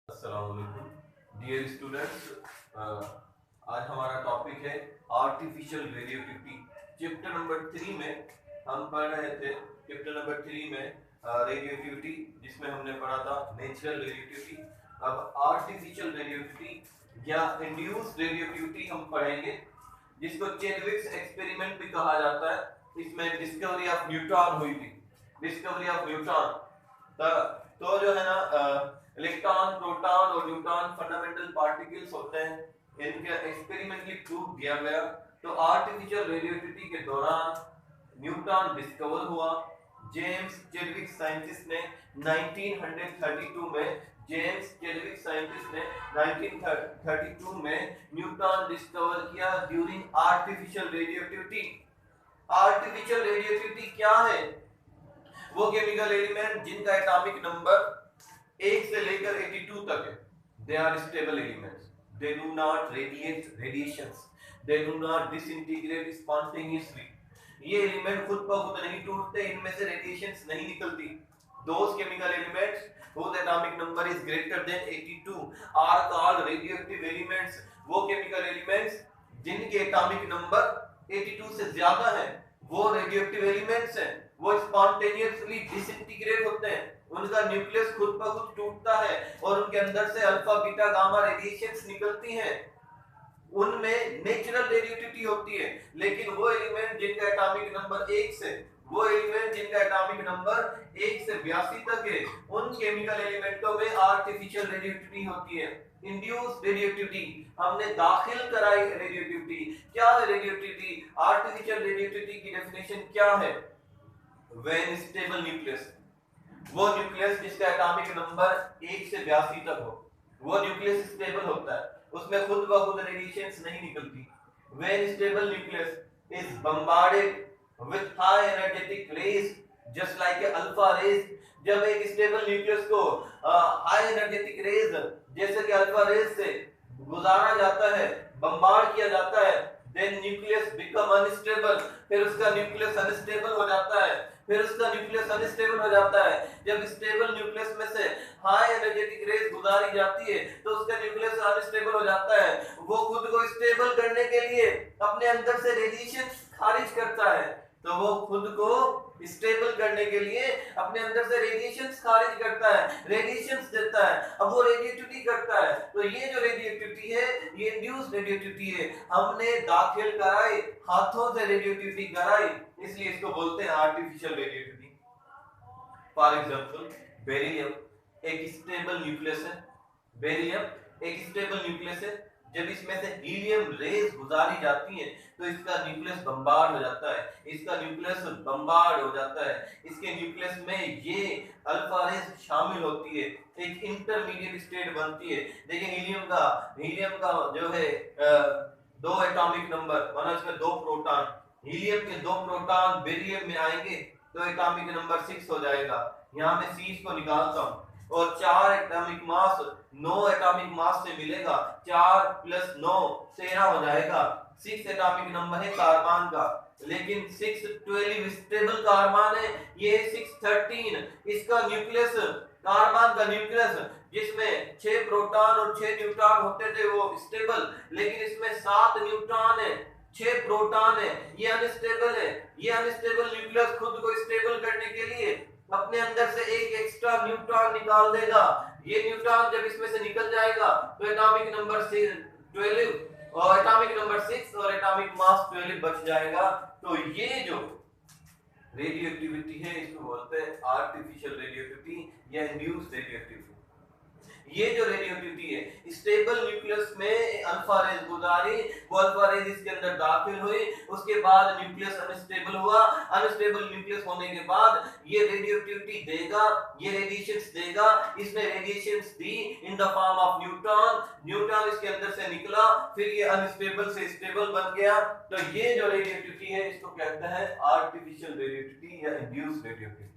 अस्सलामुअलैकुम dear students. आज हमारा टॉपिक है आर्टिफिशियल रेडियोएक्टिविटी। चैप्टर नंबर 3 में हम पढ़ रहे थे। चैप्टर नंबर 3 में रेडियोएक्टिविटी, जिसमें हमने पढ़ा था नेचुरल रेडियोएक्टिविटी। अब आर्टिफिशियल रेडियोएक्टिविटी या इंड्यूस्ड रेडियोएक्टिविटी हम पढ़ेंगे, जिसको चेडविक्स एक्सपेरिमेंट भी कहा जाता है। इसमें डिस्कवरी ऑफ न्यूट्रॉन हुई थी। डिस्कवरी ऑफ न्यूट्रॉन तो जो है ना, इलेक्ट्रॉन, प्रोटॉन और न्यूट्रॉन फंडामेंटल पार्टिकल्स होते हैं। इनके एक्सपेरिमेंटली प्रूव किया गया। तो आर्टिफिशियल रेडियोएक्टिविटी के दौरान न्यूट्रॉन डिस्कवर हुआ। जेम्स चेडविक साइंटिस्ट ने 1932 में जेम्स चेडविक साइंटिस्ट ने 1932 में न्यूट्रॉन डिस्कवर किया during artificial radioactivity. Artificial radioactivity क्या है? वो केमिकल एलिमेंट जिनका एटॉमिक नंबर 1 से लेकर 82 तक है। They are stable elements. They do not radiate radiations. They do not disintegrate spontaneously. ये एलिमेंट खुद ब खुद नहीं टूटते, इनमें से रेडिएशंस नहीं निकलती। Those chemical elements whose atomic number is greater than 82 are called radioactive elements। वो केमिकल एलिमेंट्स जिनके एटॉमिक नंबर 82 से ज्यादा है वो रेडियोएक्टिव एलिमेंट्स हैं। वो स्पॉन्टेनियसली डिसइंटीग्रेट होते हैं, उनका न्यूक्लियस खुद ब खुद टूटता है और उनके अंदर से अल्फा बीटा गामा रेडिएशंस निकलती हैं। उनमें नेचुरल रेडियोएक्टिविटी होती है। लेकिन वो एलिमेंट जिनका एटॉमिक नंबर 1 से 82 तक है, उन केमिकल एलिमेंटों में आर्टिफिशियल रेडियोएक्टिविटी होती है। इंड्यूस्ड रेडियोएक्टिविटी, हमने दाखिल कराई रेडियोएक्टिविटी। क्या है रेडियोएक्टिविटी? आर्टिफिशियल रेडियोएक्टिविटी की डेफिनेशन क्या है? व्हेन स्टेबल न्यूक्लियस, वो न्यूक्लियस जिसका एटॉमिक नंबर 1 से 82 तक हो, वो न्यूक्लियस स्टेबल होता है, उसमें खुद ब खुद रेडिएशंस नहीं निकलती। When stable nucleus is bombarded with high energetic rays just like a alpha rays. जब एक स्टेबल न्यूक्लियस को हाई एनर्जेटिक रेज जैसे कि अल्फा रेज से गुजारा जाता है, बम्बार्ड किया जाता है, देन न्यूक्लियस बिकम अनस्टेबल। फिर उसका न्यूक्लियस अनस्टेबल हो जाता है। जब स्टेबल न्यूक्लियस में से हाई एनर्जेटिक रेज गुजारी जाती है तो उसका न्यूक्लियस अनस्टेबल हो जाता है। वो खुद को स्टेबल करने के लिए अपने अंदर से रेडिएशन खारिज करता है। तो वो खुद को स्टेबल करने के लिए अपने अंदर से रेडिएशंस खारिज करता है, रेडिएशंस देता है। अब वो रेडियोएक्टिविटी करता है। तो ये जो रेडियोएक्टिविटी है, ये इंड्यूस्ड रेडियोएक्टिविटी है। हमने दाखिल कराई, हाथों से रेडियोएक्टिविटी कराई, इसलिए इसको बोलते हैं artificial radioactivity. For example, beryllium एक स्टेबल न्यूक्लियस है। बेरिलियम एक स्टेबल न्यूक्लियस है। जब इसमें से हीलियम रेज गुजारी जाती हैं तो इसका न्यूक्लियस बम्बार्ड हो जाता है। इसके न्यूक्लियस में ये अल्फा रेज शामिल होती है, एक इंटरमीडिएट स्टेट बनती है। देखिए हीलियम का जो है 2 एटॉमिक नंबर, माना इसमें 2 प्रोटॉन, हीलियम के 2 प्रोटॉन बेरिलियम में आएंगे तो एटॉमिक नंबर 6 हो जाएगा। यहाँ मैं 6 को निकालता हूँ और 4 एटॉमिक मास 9 एटॉमिक मास से मिलेगा। 4 + 9 13 हो जाएगा। 6 एटॉमिक नंबर है कार्बन का, लेकिन 6 12 स्टेबल कार्बन है। ये 6 13, इसका न्यूक्लियस, कार्बन का न्यूक्लियस जिसमें 6 प्रोटॉन और 6 न्यूट्रॉन होते थे वो स्टेबल, लेकिन इसमें 7 न्यूट्रॉन है, 6 प्रोटॉन है, ये अनस्टेबल है। ये अनस्टेबल न्यूक्लियस खुद को स्टेबल करने के लिए अपने अंदर से एक एक्स्ट्रा न्यूट्रॉन निकाल देगा। ये न्यूट्रॉन जब इसमें से निकल जाएगा तो एटॉमिक नंबर 12 और एटॉमिक नंबर 6 और एटॉमिक मास 12 बच जाएगा। तो ये जो रेडियोएक्टिविटी है इसको बोलते हैं आर्टिफिशियल रेडियोएक्टिविटी या इंड्यूस्ड रेडियोएक्टिविटी। ये जो रेडियोएक्टिविटी है, स्टेबल न्यूक्लियस में अल्फा रेज गुजारी, वो अल्फा रेज इसके अंदर दाखिल हुई, उसके बाद न्यूक्लियस अनस्टेबल हुआ। अनस्टेबल न्यूक्लियस होने के बाद ये रेडियोएक्टिविटी देगा, ये रेडिएशंस देगा। इसने radiations the in the form of neutron इसके अंदर से निकला, फिर ये अनस्टेबल से स्टेबल बन गया। तो ये जो रेडियोएक्टिविटी है इसको कहते हैं आर्टिफिशियल रेडियोएक्टिविटी या induced radioactivity.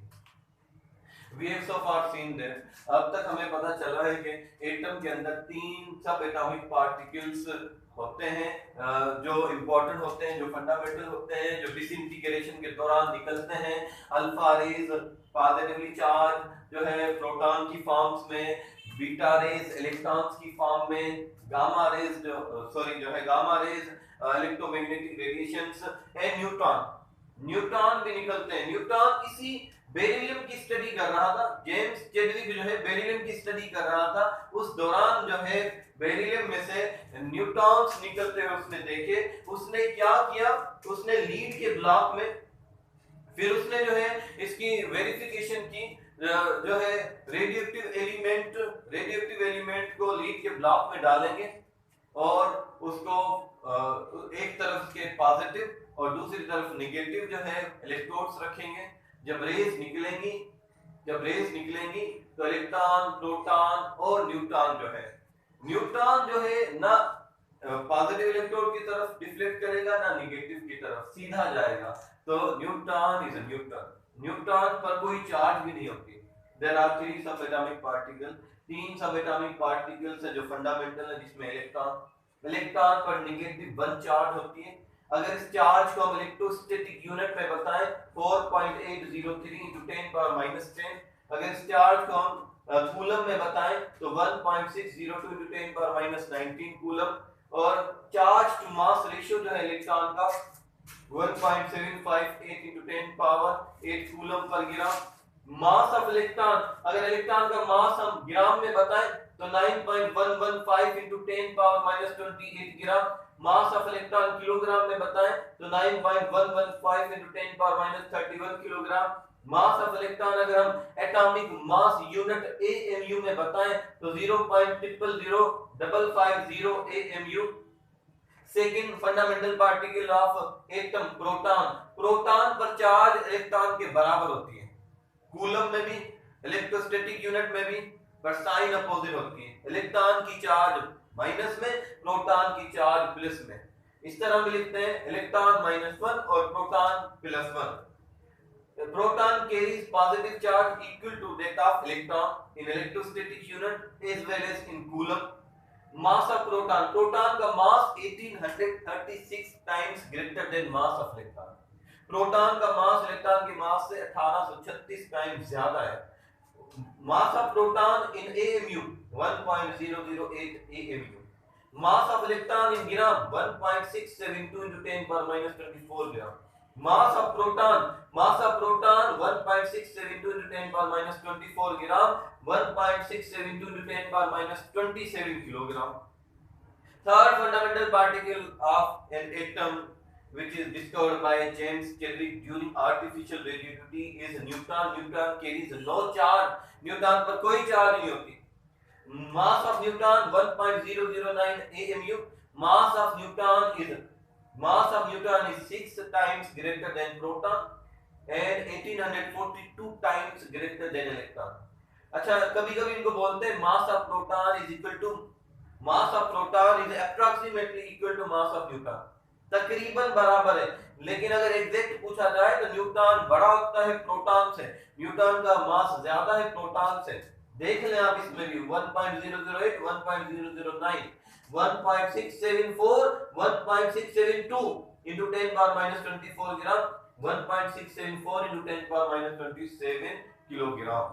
We have so far seen that, अब तक हमें पता चला है कि एटम के अंदर 3 सब एटॉमिक पार्टिकल्स होते हैं जो इंपॉर्टेंट होते हैं, जो फंडामेंटल होते हैं, जो डिसइंटीग्रेशन के दौरान निकलते हैं। अल्फा रेज पॉजिटिवली चार्ज जो है प्रोटॉन की फॉर्म्स में, बीटा रेज इलेक्ट्रॉन्स की फॉर्म में, गामा रेज जो है gamma rays electromagnetic radiations and neutron. Neutron भी निकलते हैं। न्यूट्रॉन इसी बेरिलियम की स्टडी कर रहा था, जेम्स चेडविक जो है बेरिलियम की स्टडी कर रहा था, उस दौरान जो है बेरिलियम में से न्यूट्रॉन्स निकलते हुए उसने देखे। उसने क्या किया, उसने लीड के ब्लॉक में, फिर उसने जो है इसकी वेरिफिकेशन की, जो है रेडियोएक्टिव एलिमेंट को लीड के ब्लॉक में डालेंगे और उसको एक तरफ के पॉजिटिव और दूसरी तरफ नेगेटिव जो है इलेक्ट्रोड्स रखेंगे। जब रेज निकलेंगी तो इलेक्ट्रॉन, प्रोटॉन और न्यूट्रॉन जो है ना पॉजिटिव इलेक्ट्रोड की तरफ डिफ्लेक्ट करेगा ना नेगेटिव की तरफ, सीधा जाएगा। तो neutron is a neutron. Neutron पर कोई चार्ज भी नहीं होती। देयर आर 3 सब एटॉमिक पार्टिकल, 3 सब एटॉमिक पार्टिकल्स है जो फंडामेंटल है, जिसमें इलेक्ट्रॉन पर नेगेटिव 1 चार्ज होती है। अगर इस चार्ज को हम इलेक्ट्रोस्टैटिक यूनिट में बताएं 4.803 × 10⁻10, अगर इस चार्ज को हम कूलम में बताएं तो 1.602 × 10⁻19 कूलम, और चार्ज टू मास रेशियो जो है इलेक्ट्रॉन का 1.758 × 10⁸ coulomb per gram. Mass of electron, अगर इलेक्ट्रॉन का मास हम ग्राम में बताएं तो 9.115 × 10⁻28 ग्राम। मास ऑफ इलेक्ट्रॉन किलोग्राम में बताएं तो 9.115 × 10⁻31 किलोग्राम। मास ऑफ इलेक्ट्रॉन अगर हम एटॉमिक मास यूनिट AMU में बताएं तो 0.000550 AMU। Second fundamental particle of atom proton पर चार्ज इलेक्ट्रॉन के बराबर होती है, कूलम में भी इलेक्ट्रोस्टैटिक यूनिट में भी, पर साइन अपोजिट होती है। इलेक्ट्रॉन की चार्ज माइनस में, प्रोटॉन की चार्ज प्लस में। इस तरह हम लिखते हैं इलेक्ट्रॉन -1 और proton +1। Proton carries positive charge equal to that of electron in electrostatic unit as well as in coulomb. Mass of proton का mass 1836 times greater than mass of electron. Proton का मास electron के मास से 1836 times ज्यादा है। Mass of proton in AMU 1.008 AMU। Mass of electron in gram 1.672 × 10⁻24 gram. Mass of proton 1.672 × 10⁻24 gram, 1.672 × 10⁻27 kilogram. Third fundamental particle of an atom which is discovered by James Chadwick during artificial radioactivity is neutron. Neutron carries no charge. Neutron पर कोई charge नहीं होती। Mass of neutron 1.009 AMU. Mass of neutron is 6 times greater than proton and 1842 times greater than electron. अच्छा, कभी-कभी इनको बोलते हैं mass of proton is approximately equal to mass of neutron. तकरीबन बराबर है, लेकिन अगर एग्जैक्ट पूछा जाए तो न्यूट्रॉन बड़ा होता है प्रोटॉन से। न्यूट्रॉन का मास ज्यादा है प्रोटॉन से। देख लें आप इसमें भी 1.008, 1.009, 1.674, 1.672 into 10⁻24 ग्राम, 1.674 into 10⁻27 किलोग्राम।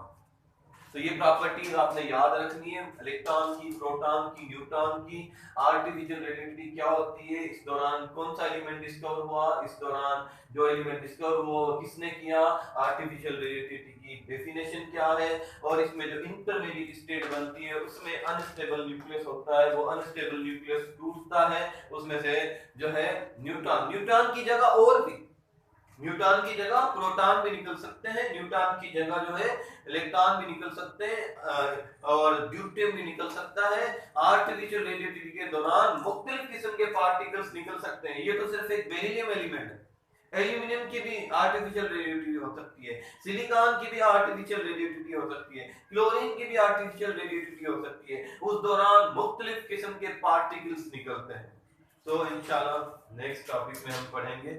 तो ये प्रॉपर्टीज आपने याद रखनी है, इलेक्ट्रॉन की, प्रोटॉन की, न्यूट्रॉन की। आर्टिफिशियल रेडिएटिविटी क्या होती है, इस दौरान कौन सा एलिमेंट डिस्कवर हुआ, इस दौरान जो एलिमेंट डिस्कवर हुआ किसने किया, आर्टिफिशियल रेडिएटिविटी की डेफिनेशन क्या है, और इसमें जो इंटरमीडिएट स्टेट बनती है उसमें अनस्टेबल न्यूक्लियस होता है, वो अनस्टेबल न्यूक्लियस टूटता है, उसमें से जो है न्यूट्रॉन की जगह और भी, न्यूट्रॉन की जगह प्रोटॉन भी निकल सकते हैं, न्यूट्रॉन की जगह जो है इलेक्ट्रॉन भी निकल सकते हैं और ड्यूटेरियम भी निकल सकता है। आर्टिफिशियल रेडिएटिविटी के दौरान मुख्तलिफ किस्म के पार्टिकल्स निकल सकते हैं। ये तो सिर्फ एक बेरिलियम एलिमेंट है। एल्यूमिनियम की भी आर्टिफिशियल रेडिएटिविटी हो सकती है, सिलिकॉन की भी आर्टिफिशियल रेडिएटिविटी हो सकती है, क्लोरीन की भी आर्टिफिशियल रेडिएटिविटी हो सकती है। उस दौरान मुख्तलिफ किस्म के पार्टिकल्स निकलते हैं। तो इंशाल्लाह नेक्स्ट टॉपिक में हम पढ़ेंगे।